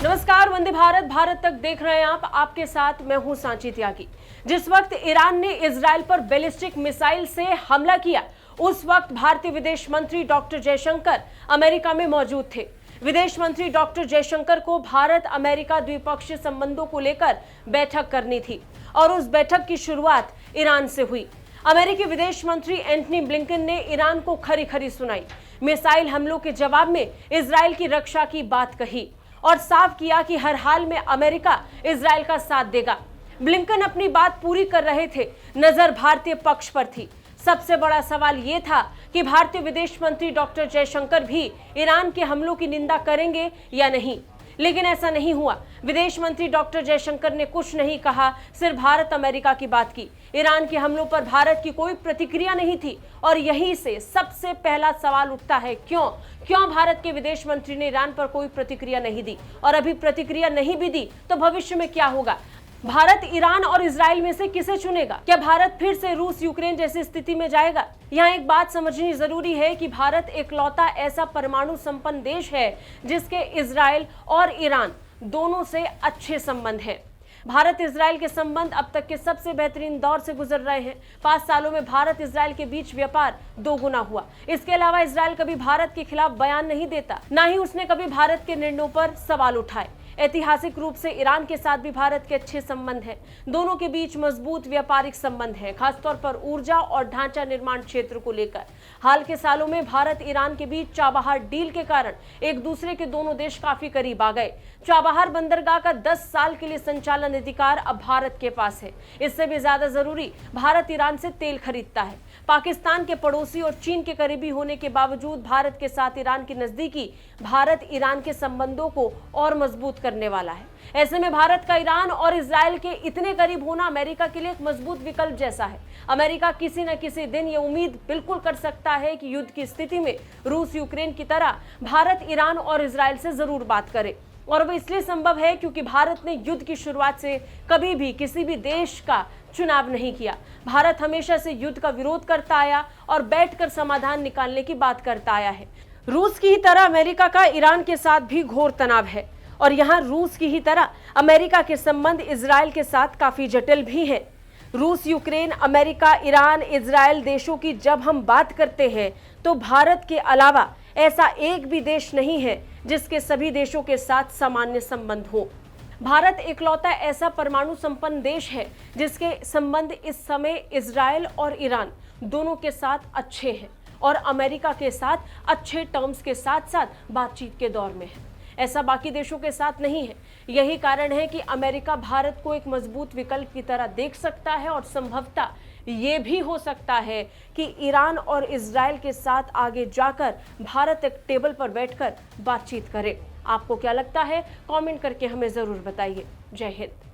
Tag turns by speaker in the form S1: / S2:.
S1: नमस्कार, वंदे भारत भारत तक देख रहे हैं आप। आपके साथ मैं हूं सांची त्यागी। जिस वक्त ईरान ने इजराइल पर बैलिस्टिक मिसाइल से हमला किया, उस वक्त भारतीय विदेश मंत्री डॉक्टर जयशंकर अमेरिका में मौजूद थे। विदेश मंत्री डॉक्टर जयशंकर को भारत अमेरिका द्विपक्षीय संबंधों को लेकर बैठक करनी थी और उस बैठक की शुरुआत ईरान से हुई। अमेरिकी विदेश मंत्री एंटनी ब्लिंकन ने ईरान को खरी खरी सुनाई, मिसाइल हमलों के जवाब में इजराइल की रक्षा की बात कही और साफ किया कि हर हाल में अमेरिका इजराइल का साथ देगा। ब्लिंकन अपनी बात पूरी कर रहे थे, नजर भारतीय पक्ष पर थी। सबसे बड़ा सवाल यह था कि भारतीय विदेश मंत्री डॉक्टर जयशंकर भी ईरान के हमलों की निंदा करेंगे या नहीं, लेकिन ऐसा नहीं हुआ। विदेश मंत्री डॉक्टर जयशंकर ने कुछ नहीं कहा, सिर्फ भारत अमेरिका की बात की। ईरान के हमलों पर भारत की कोई प्रतिक्रिया नहीं थी और यहीं से सबसे पहला सवाल उठता है, क्यों भारत के विदेश मंत्री ने ईरान पर कोई प्रतिक्रिया नहीं दी, और अभी प्रतिक्रिया नहीं भी दी तो भविष्य में क्या होगा? भारत ईरान और इजराइल में से किसे चुनेगा? क्या भारत फिर से रूस यूक्रेन जैसी स्थिति में जाएगा? यहाँ एक बात समझनी जरूरी है कि भारत एकलौता ऐसा परमाणु संपन्न देश है जिसके इजराइल और ईरान दोनों से अच्छे संबंध हैं। भारत इजराइल के संबंध अब तक के सबसे बेहतरीन दौर से गुजर रहे हैं। 5 सालों में भारत इजराइल के बीच व्यापार दोगुना हुआ। इसके अलावा इजराइल कभी भारत के खिलाफ बयान नहीं देता, ना ही उसने कभी भारत के निर्णयों पर सवाल उठाए। ऐतिहासिक रूप से ईरान के साथ भी भारत के अच्छे संबंध हैं। दोनों के बीच मजबूत व्यापारिक संबंध हैं, खासतौर पर ऊर्जा और ढांचा निर्माण क्षेत्र को लेकर। हाल के सालों में भारत ईरान के बीच चाबहार डील के कारण एक दूसरे के दोनों देश काफी करीब आ गए। चाबहार बंदरगाह का 10 साल के लिए संचालन अधिकार अब भारत के पास है। इससे भी ज्यादा जरूरी, भारत ईरान से तेल खरीदता है। पाकिस्तान के पड़ोसी और चीन के करीबी होने के बावजूद भारत के साथ ईरान की नजदीकी भारत ईरान के संबंधों को और मजबूत करने वाला है। ऐसे में भारत का ईरान और इजराइल के इतने करीब होना अमेरिका के लिए एक मजबूत विकल्प जैसा है। अमेरिका किसी न किसी दिन ये उम्मीद बिल्कुल कर सकता है कि युद्ध की स्थिति में रूस यूक्रेन की तरह भारत ईरान और इजराइल से जरूर बात करे, और वह इसलिए संभव है क्योंकि भारत ने युद्ध की शुरुआत से कभी भी किसी भी देश का चुनाव नहीं किया। भारत हमेशा से युद्ध का विरोध करता आया और बैठकर समाधान निकालने की बात करता आया है। रूस की ही तरह अमेरिका का ईरान के साथ भी घोर तनाव है, और यहाँ रूस की ही तरह अमेरिका के संबंध इजराइल के साथ काफी जटिल भी हैं। रूस, यूक्रेन, अमेरिका, ईरान, इजराइल देशों की जब हम बात करते हैं तो भारत के अलावा ऐसा एक भी देश नहीं है जिसके सभी देशों के साथ सामान्य संबंध हो। भारत एकलौता ऐसा परमाणु संपन्न देश है जिसके संबंध इस समय इजराइल और ईरान दोनों के साथ अच्छे हैं और अमेरिका के साथ अच्छे टर्म्स के साथ साथ बातचीत के दौर में है। ऐसा बाकी देशों के साथ नहीं है। यही कारण है कि अमेरिका भारत को एक मजबूत विकल्प की तरह देख सकता है, और संभवतः ये भी हो सकता है कि ईरान और इजराइल के साथ आगे जाकर भारत एक टेबल पर बैठकर बातचीत करे। आपको क्या लगता है? कमेंट करके हमें जरूर बताइए। जय हिंद।